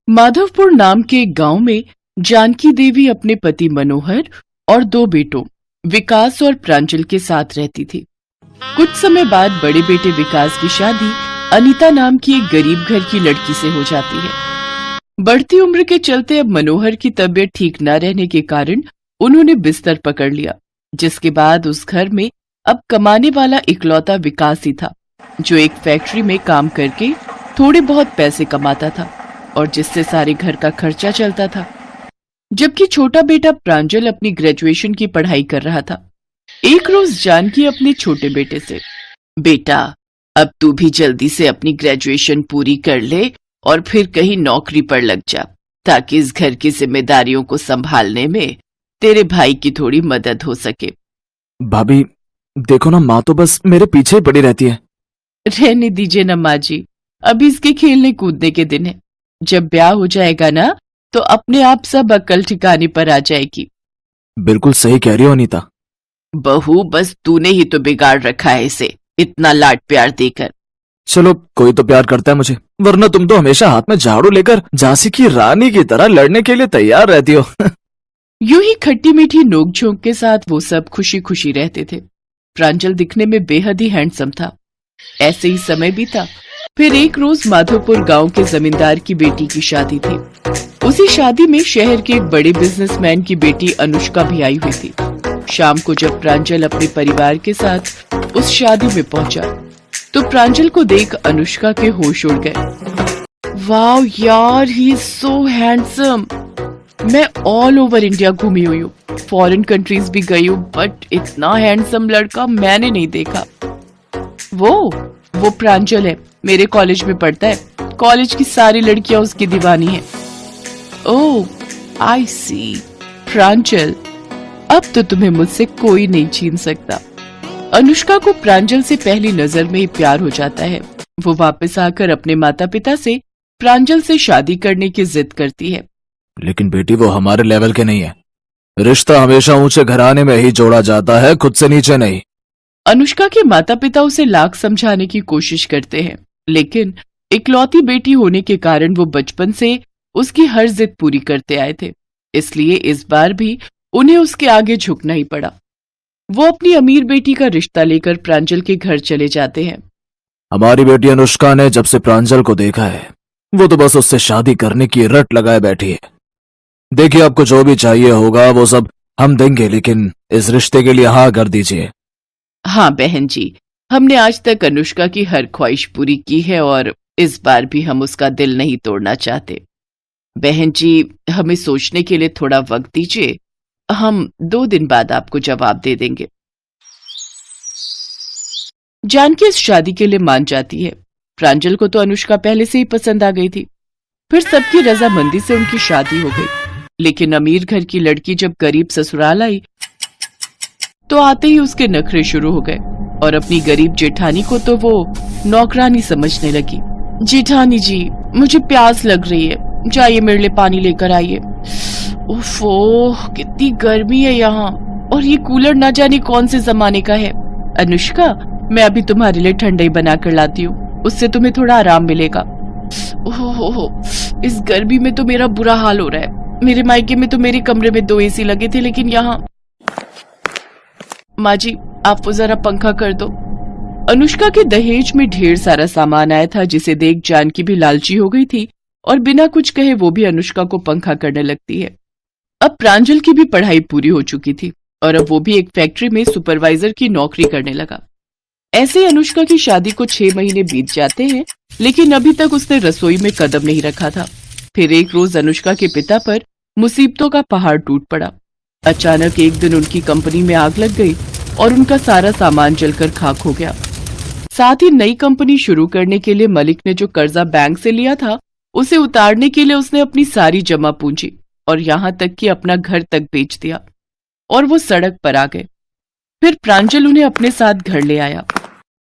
माधवपुर नाम के एक गांव में जानकी देवी अपने पति मनोहर और 2 बेटों विकास और प्रांजल के साथ रहती थी। कुछ समय बाद बड़े बेटे विकास की शादी अनीता नाम की एक गरीब घर की लड़की से हो जाती है। बढ़ती उम्र के चलते अब मनोहर की तबीयत ठीक न रहने के कारण उन्होंने बिस्तर पकड़ लिया, जिसके बाद उस घर में अब कमाने वाला इकलौता विकास ही था, जो एक फैक्ट्री में काम करके थोड़े बहुत पैसे कमाता था और जिससे सारे घर का खर्चा चलता था। जबकि छोटा बेटा प्रांजल अपनी ग्रेजुएशन की पढ़ाई कर रहा था। एक रोज जानकी अपने छोटे बेटे से, बेटा अब तू भी जल्दी से अपनी ग्रेजुएशन पूरी कर ले और फिर कहीं नौकरी पर लग जा, ताकि इस घर की जिम्मेदारियों को संभालने में तेरे भाई की थोड़ी मदद हो सके। भाभी देखो ना, माँ तो बस मेरे पीछे ही पड़ी रहती है। रहने दीजिए ना माँ जी, अभी इसके खेलने कूदने के दिन है। जब ब्याह हो जाएगा ना तो अपने आप सब अक्ल ठिकाने पर आ जाएगी। बिल्कुल सही कह रही हो अनीता। बहू बस तूने ही तो बिगाड़ रखा है इसे, इतना लाड प्यार देकर। चलो कोई तो प्यार करता है मुझे, वरना तुम तो हमेशा हाथ में झाड़ू लेकर झांसी की रानी की तरह लड़ने के लिए तैयार रहती हो। यूं ही खट्टी मीठी नोक-झोंक के साथ वो सब खुशी खुशी रहते थे। प्रांजल दिखने में बेहद ही हैंडसम था। ऐसे ही समय बीता। फिर एक रोज माधोपुर गांव के जमींदार की बेटी की शादी थी। उसी शादी में शहर के एक बड़े बिजनेसमैन की बेटी अनुष्का भी आई हुई थी। शाम को जब प्रांजल अपने परिवार के साथ उस शादी में पहुंचा तो प्रांजल को देख अनुष्का के होश उड़ गए। वाह यार, ही इज सो हैंडसम। मैं ऑल ओवर इंडिया घूमी हुई हूँ, फॉरेन कंट्रीज भी गई हूँ, बट इतना हैंडसम लड़का मैंने नहीं देखा। वो प्रांजल है, मेरे कॉलेज में पढ़ता है। कॉलेज की सारी लड़कियां उसकी दीवानी है। ओह आई सी, प्रांजल, अब तो तुम्हें मुझसे कोई नहीं छीन सकता। अनुष्का को प्रांजल से पहली नजर में ही प्यार हो जाता है। वो वापस आकर अपने माता पिता से प्रांजल से शादी करने की जिद करती है। लेकिन बेटी वो हमारे लेवल के नहीं है। रिश्ता हमेशा ऊंचे घराने में ही जोड़ा जाता है, खुद से नीचे नहीं। अनुष्का के माता पिता उसे लाख समझाने की कोशिश करते हैं, लेकिन इकलौती बेटी होने के कारण वो बचपन से उसकी हर जिद पूरी करते आए थे। इसलिए इस बार भी उन्हें उसके आगे झुकना ही पड़ा। वो अपनी अमीर बेटी का रिश्ता लेकर प्रांजल के घर चले जाते हैं। हमारी बेटी अनुष्का ने जब से प्रांजल को देखा है, वो तो बस उससे शादी करने की रट लगाए बैठी है। देखिए, आपको जो भी चाहिए होगा वो सब हम देंगे, लेकिन इस रिश्ते के लिए हाँ कर दीजिए। हाँ बहन जी, हमने आज तक अनुष्का की हर ख्वाहिश पूरी की है और इस बार भी हम उसका दिल नहीं तोड़ना चाहते। बहन जी, हमें सोचने के लिए थोड़ा वक्त दीजिए, हम 2 दिन बाद आपको जवाब दे देंगे। जानकी इस शादी के लिए मान जाती है। प्रांजल को तो अनुष्का पहले से ही पसंद आ गई थी। फिर सबकी रजामंदी से उनकी शादी हो गई। लेकिन अमीर घर की लड़की जब गरीब ससुराल आई तो आते ही उसके नखरे शुरू हो गए और अपनी गरीब जेठानी को तो वो नौकरानी समझने लगी। जेठानी जी, मुझे प्यास लग रही है, जाइए मेरे लिए पानी लेकर आइए। ओफो, कितनी गर्मी है यहाँ, और ये कूलर न जाने कौन से जमाने का है। अनुष्का, मैं अभी तुम्हारे लिए ठंडाई बना कर लाती हूँ, उससे तुम्हें थोड़ा आराम मिलेगा। ओहो, इस गर्मी में तो मेरा बुरा हाल हो रहा है। मेरे मायके में तो मेरे कमरे में 2 एसी लगे थे, लेकिन यहाँ। माँ जी, आप वो जरा पंखा कर दो। अनुष्का के दहेज में ढेर सारा सामान आया था, जिसे देख जानकी भी लालची हो गई थी और बिना कुछ कहे वो भी अनुष्का को पंखा करने लगती है। अब प्रांजल की भी पढ़ाई पूरी हो चुकी थी और अब वो भी एक फैक्ट्री में सुपरवाइजर की नौकरी करने लगा। ऐसे ही अनुष्का की शादी को 6 महीने बीत जाते हैं, लेकिन अभी तक उसने रसोई में कदम नहीं रखा था। फिर एक रोज अनुष्का के पिता पर मुसीबतों का पहाड़ टूट पड़ा। अचानक एक दिन उनकी कंपनी में आग लग गई और उनका सारा सामान जलकर खाक हो गया। साथ ही नई कंपनी शुरू करने के लिए मलिक ने जो कर्जा बैंक से लिया था, उसे उतारने के लिए उसने अपनी सारी जमा पूंजी और यहाँ तक कि अपना घर तक बेच दिया और वो सड़क पर आ गए। फिर प्रांजल उन्हें अपने साथ घर ले आया।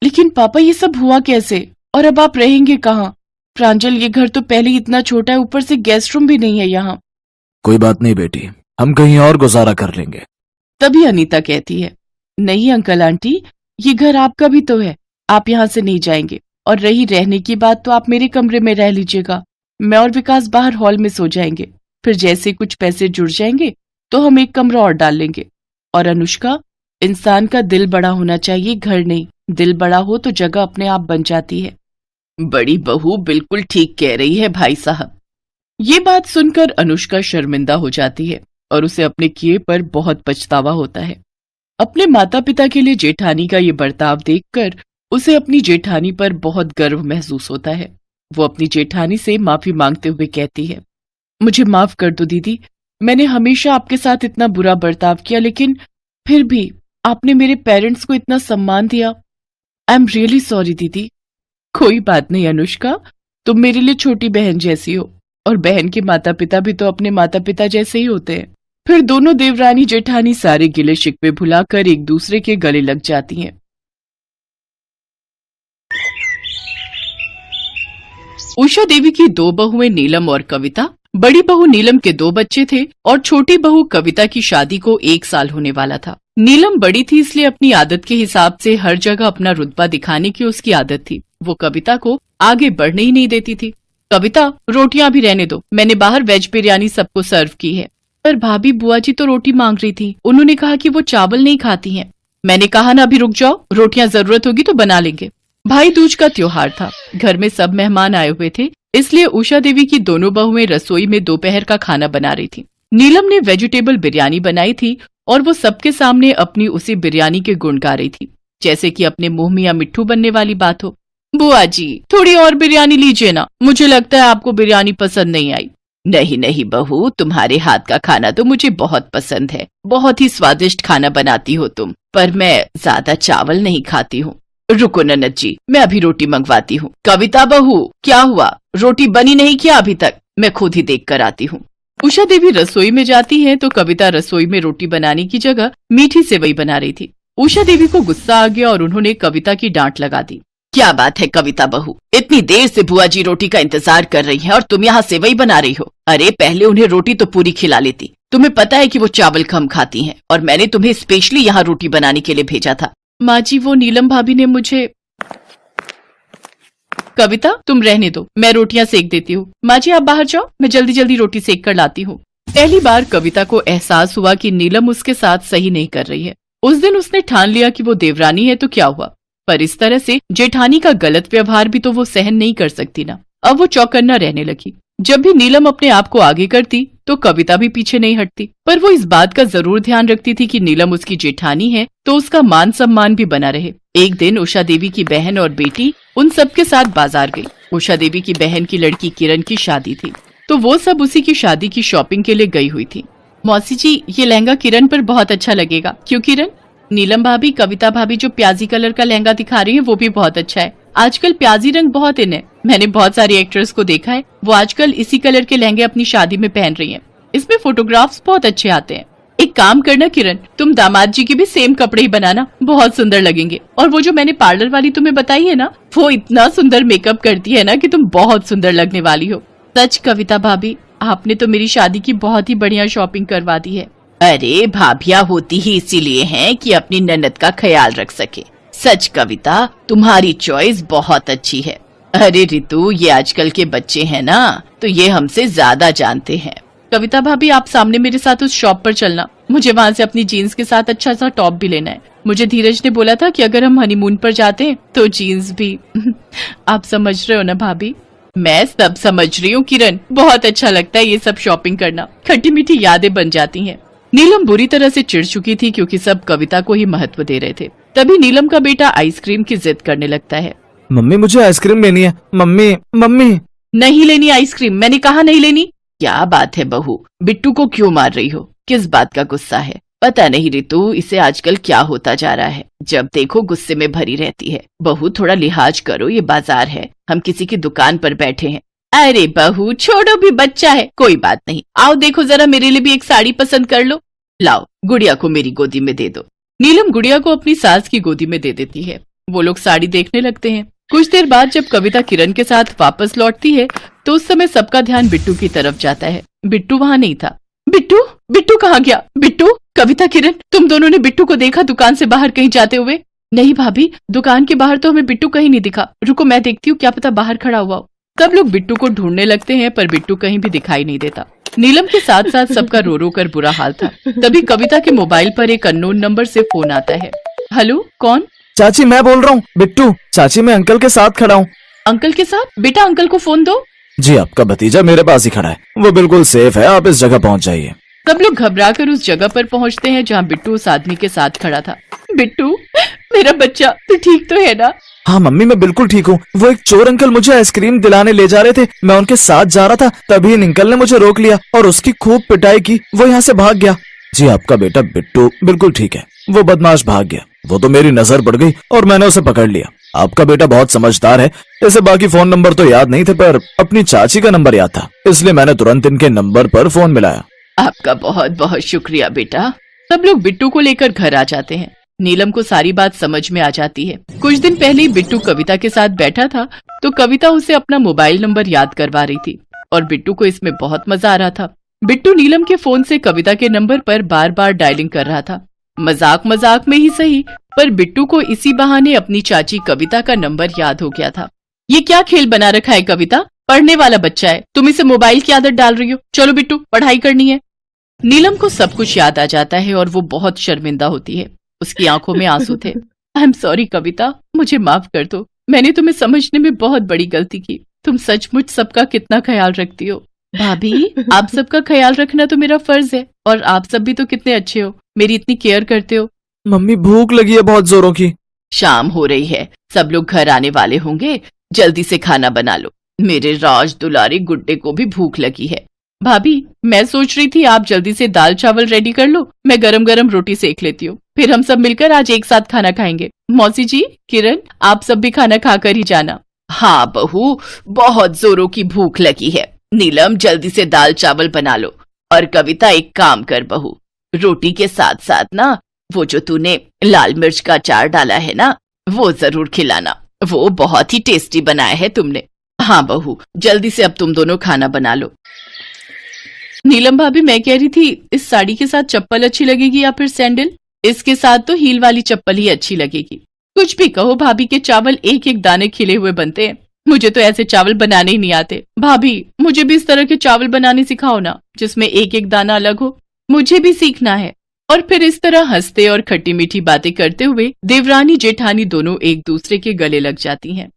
लेकिन पापा, ये सब हुआ कैसे और अब आप रहेंगे कहाँ? प्रांजल, ये घर तो पहले ही इतना छोटा है, ऊपर से गेस्ट रूम भी नहीं है यहाँ। कोई बात नहीं बेटी, हम कहीं और गुजारा कर लेंगे। तभी अनीता कहती है, नहीं अंकल आंटी, ये घर आपका भी तो है, आप यहाँ से नहीं जाएंगे। और रही रहने की बात तो आप मेरे कमरे में रह लीजिएगा, मैं और विकास बाहर हॉल में सो जाएंगे। फिर जैसे कुछ पैसे जुड़ जाएंगे तो हम एक कमरा और डाल लेंगे। और अनुष्का, इंसान का दिल बड़ा होना चाहिए, घर नहीं। दिल बड़ा हो तो जगह अपने आप बन जाती है। बड़ी बहू बिल्कुल ठीक कह रही है भाई साहब। ये बात सुनकर अनुष्का शर्मिंदा हो जाती है और उसे अपने किए पर बहुत पछतावा होता है। अपने माता पिता के लिए जेठानी का ये बर्ताव देखकर उसे अपनी जेठानी पर बहुत गर्व महसूस होता है। वो अपनी जेठानी से माफी मांगते हुए कहती है, मुझे माफ कर दो दीदी, मैंने हमेशा आपके साथ इतना बुरा बर्ताव किया, लेकिन फिर भी आपने मेरे पेरेंट्स को इतना सम्मान दिया। आई एम रियली सॉरी दीदी। कोई बात नहीं अनुष्का, तुम मेरे लिए छोटी बहन जैसी हो, और बहन के माता पिता भी तो अपने माता पिता जैसे ही होते हैं। फिर दोनों देवरानी जेठानी सारे गिले शिकवे भुलाकर एक दूसरे के गले लग जाती हैं। उषा देवी की दो बहुएं नीलम और कविता। बड़ी बहू नीलम के दो बच्चे थे और छोटी बहू कविता की शादी को 1 साल होने वाला था। नीलम बड़ी थी, इसलिए अपनी आदत के हिसाब से हर जगह अपना रुतबा दिखाने की उसकी आदत थी। वो कविता को आगे बढ़ने ही नहीं देती थी। कविता, रोटियां भी रहने दो, मैंने बाहर वेज बिरयानी सबको सर्व की है। पर भाभी, बुआ जी तो रोटी मांग रही थी, उन्होंने कहा कि वो चावल नहीं खाती हैं। मैंने कहा ना, अभी रुक जाओ, रोटियां जरूरत होगी तो बना लेंगे। भाई दूज का त्योहार था, घर में सब मेहमान आए हुए थे, इसलिए उषा देवी की दोनों बहुएं रसोई में दोपहर का खाना बना रही थी। नीलम ने वेजिटेबल बिरयानी बनाई थी और वो सबके सामने अपनी उसी बिरयानी के गुण गा रही थी, जैसे कि अपने मुंह में या मिट्ठू बनने वाली बात हो। बुआ जी, थोड़ी और बिरयानी लीजिए ना, मुझे लगता है आपको बिरयानी पसंद नहीं आई। नहीं नहीं बहू, तुम्हारे हाथ का खाना तो मुझे बहुत पसंद है, बहुत ही स्वादिष्ट खाना बनाती हो तुम, पर मैं ज्यादा चावल नहीं खाती हूँ। रुको ननद जी, मैं अभी रोटी मंगवाती हूँ। कविता बहू, क्या हुआ, रोटी बनी नहीं क्या अभी तक? मैं खुद ही देख कर आती हूँ। उषा देवी रसोई में जाती है तो कविता रसोई में रोटी बनाने की जगह मीठी सेवई बना रही थी। उषा देवी को गुस्सा आ गया और उन्होंने कविता की डांट लगा दी। क्या बात है कविता बहू, इतनी देर से बुआ जी रोटी का इंतजार कर रही हैं और तुम यहाँ सेवई बना रही हो। अरे पहले उन्हें रोटी तो पूरी खिला लेती, तुम्हें पता है कि वो चावल कम खाती हैं और मैंने तुम्हें स्पेशली यहाँ रोटी बनाने के लिए भेजा था। माँ जी, वो नीलम भाभी ने मुझे। कविता, तुम रहने दो, मैं रोटियां सेक देती हूँ। माँ जी आप बाहर जाओ, मैं जल्दी जल्दी रोटी सेक कर लाती हूँ। पहली बार कविता को एहसास हुआ कि नीलम उसके साथ सही नहीं कर रही है। उस दिन उसने ठान लिया कि वो देवरानी है तो क्या हुआ, पर इस तरह से जेठानी का गलत व्यवहार भी तो वो सहन नहीं कर सकती ना। अब वो चौकन्ना रहने लगी। जब भी नीलम अपने आप को आगे करती तो कविता भी पीछे नहीं हटती, पर वो इस बात का जरूर ध्यान रखती थी कि नीलम उसकी जेठानी है तो उसका मान सम्मान भी बना रहे। एक दिन उषा देवी की बहन और बेटी उन सबके साथ बाजार गई। उषा देवी की बहन की लड़की किरण की शादी थी, तो वो सब उसी की शादी की शॉपिंग के लिए गई हुई थी। मौसी जी, ये लहंगा किरण पर बहुत अच्छा लगेगा। क्यों किरण? नीलम भाभी, कविता भाभी जो प्याजी कलर का लहंगा दिखा रही है वो भी बहुत अच्छा है। आजकल प्याजी रंग बहुत इन है, मैंने बहुत सारी एक्ट्रेस को देखा है, वो आजकल इसी कलर के लहंगे अपनी शादी में पहन रही हैं। इसमें फोटोग्राफ्स बहुत अच्छे आते हैं। एक काम करना किरण, तुम दामाद जी के भी सेम कपड़े ही बनाना, बहुत सुंदर लगेंगे। और वो जो मैंने पार्लर वाली तुम्हें बताई है ना, वो इतना सुंदर मेकअप करती है ना कि तुम बहुत सुंदर लगने वाली हो। सच कविता भाभी, आपने तो मेरी शादी की बहुत ही बढ़िया शॉपिंग करवा दी है। अरे भाभियां होती ही इसीलिए हैं कि अपनी ननद का ख्याल रख सके। सच कविता, तुम्हारी चॉइस बहुत अच्छी है। अरे रितु, ये आजकल के बच्चे हैं ना, तो ये हमसे ज्यादा जानते हैं। कविता भाभी, आप सामने मेरे साथ उस शॉप पर चलना, मुझे वहाँ से अपनी जीन्स के साथ अच्छा सा टॉप भी लेना है। मुझे धीरज ने बोला था कि अगर हम हनीमून पर जाते हैं तो जीन्स भी आप समझ रहे हो ना भाभी? मैं सब समझ रही हूँ किरण, बहुत अच्छा लगता है ये सब शॉपिंग करना, खट्टी मीठी यादें बन जाती हैं। नीलम बुरी तरह से चिढ़ चुकी थी क्योंकि सब कविता को ही महत्व दे रहे थे। तभी नीलम का बेटा आइसक्रीम की जिद करने लगता है। मम्मी, मुझे आइसक्रीम लेनी है। Mummy mummy. नहीं लेनी आइसक्रीम, मैंने कहा नहीं लेनी। क्या बात है बहू, बिट्टू को क्यों मार रही हो, किस बात का गुस्सा है? पता नहीं रितु, इसे आजकल क्या होता जा रहा है, जब देखो गुस्से में भरी रहती है। बहू थोड़ा लिहाज करो, ये बाजार है, हम किसी की दुकान पर बैठे हैं। अरे बहू छोड़ो, भी बच्चा है, कोई बात नहीं। आओ देखो जरा, मेरे लिए भी एक साड़ी पसंद कर लो। लाओ, गुड़िया को मेरी गोदी में दे दो। नीलम गुड़िया को अपनी सास की गोदी में दे देती है। वो लोग साड़ी देखने लगते हैं। कुछ देर बाद जब कविता किरण के साथ वापस लौटती है तो उस समय सबका ध्यान बिट्टू की तरफ जाता है। बिट्टू वहाँ नहीं था। बिट्टू, बिट्टू कहाँ गया? बिट्टू, कविता, किरण, तुम दोनों ने बिट्टू को देखा दुकान से बाहर कहीं जाते हुए? नहीं भाभी, दुकान के बाहर तो हमें बिट्टू कहीं नहीं दिखा। रुको मैं देखती हूँ, क्या पता बाहर खड़ा हुआ हो। सब लोग बिट्टू को ढूंढने लगते हैं पर बिट्टू कहीं भी दिखाई नहीं देता। नीलम के साथ साथ सबका रो रो कर बुरा हाल था। तभी कविता के मोबाइल पर एक अननोन नंबर से फोन आता है। हेलो, कौन? चाची मैं बोल रहा हूँ, बिट्टू। चाची मैं अंकल के साथ खड़ा हूँ। अंकल के साथ? बेटा अंकल को फोन दो। जी आपका भतीजा मेरे पास ही खड़ा है, वो बिल्कुल सेफ है, आप इस जगह पहुँच जाइए। सब लोग घबराकर उस जगह पर पहुंचते हैं जहां बिट्टू उस आदमी के साथ खड़ा था। बिट्टू, मेरा बच्चा, तू ठीक तो है ना? हाँ मम्मी मैं बिल्कुल ठीक हूँ। वो एक चोर अंकल मुझे आइसक्रीम दिलाने ले जा रहे थे, मैं उनके साथ जा रहा था, तभी इन अंकल ने मुझे रोक लिया और उसकी खूब पिटाई की, वो यहाँ से भाग गया। जी आपका बेटा बिट्टू बिल्कुल ठीक है, वो बदमाश भाग गया, वो तो मेरी नजर पड़ गई और मैंने उसे पकड़ लिया। आपका बेटा बहुत समझदार है, इसे बाकी फोन नंबर तो याद नहीं थे पर अपनी चाची का नंबर याद था, इसलिए मैंने तुरंत इनके नंबर पर फोन मिलाया। आपका बहुत बहुत शुक्रिया बेटा। सब लोग बिट्टू को लेकर घर आ जाते हैं। नीलम को सारी बात समझ में आ जाती है। कुछ दिन पहले ही बिट्टू कविता के साथ बैठा था तो कविता उसे अपना मोबाइल नंबर याद करवा रही थी और बिट्टू को इसमें बहुत मजा आ रहा था। बिट्टू नीलम के फोन से कविता के नंबर पर बार बार डायलिंग कर रहा था। मजाक मजाक में ही सही, पर बिट्टू को इसी बहाने अपनी चाची कविता का नंबर याद हो गया था। ये क्या खेल बना रखा है कविता? पढ़ने वाला बच्चा है, तुम इसे मोबाइल की आदत डाल रही हो। चलो बिट्टू, पढ़ाई करनी है। नीलम को सब कुछ याद आ जाता है और वो बहुत शर्मिंदा होती है। उसकी आंखों में आंसू थे। आई एम सॉरी कविता, मुझे माफ कर दो, मैंने तुम्हें समझने में बहुत बड़ी गलती की। तुम सचमुच सबका कितना ख्याल रखती हो। भाभी, आप सबका ख्याल रखना तो मेरा फर्ज है और आप सब भी तो कितने अच्छे हो, मेरी इतनी केयर करते हो। मम्मी भूख लगी है बहुत जोरों की। शाम हो रही है, सब लोग घर आने वाले होंगे, जल्दी से खाना बना लो। मेरे राज दुलारी गुड्डे को भी भूख लगी है। भाभी, मैं सोच रही थी आप जल्दी से दाल चावल रेडी कर लो, मैं गरम गरम रोटी सेक लेती हूँ, फिर हम सब मिलकर आज एक साथ खाना खाएंगे। मौसी जी, किरण, आप सब भी खाना खाकर ही जाना। हाँ बहू, बहुत जोरों की भूख लगी है। नीलम जल्दी से दाल चावल बना लो। और कविता एक काम कर बहू, रोटी के साथ साथ ना वो जो तूने लाल मिर्च का अचार डाला है ना, वो जरूर खिलाना, वो बहुत ही टेस्टी बनाया है तुमने। हाँ बहू, जल्दी से अब तुम दोनों खाना बना लो। नीलम भाभी, मैं कह रही थी इस साड़ी के साथ चप्पल अच्छी लगेगी या फिर सैंडल? इसके साथ तो हील वाली चप्पल ही अच्छी लगेगी। कुछ भी कहो भाभी, के चावल एक एक दाने खिले हुए बनते हैं, मुझे तो ऐसे चावल बनाने ही नहीं आते। भाभी, मुझे भी इस तरह के चावल बनाने सिखाओ ना, जिसमें एक एक दाना अलग हो, मुझे भी सीखना है। और फिर इस तरह हंसते और खट्टी मीठी बातें करते हुए देवरानी जेठानी दोनों एक दूसरे के गले लग जाती हैं।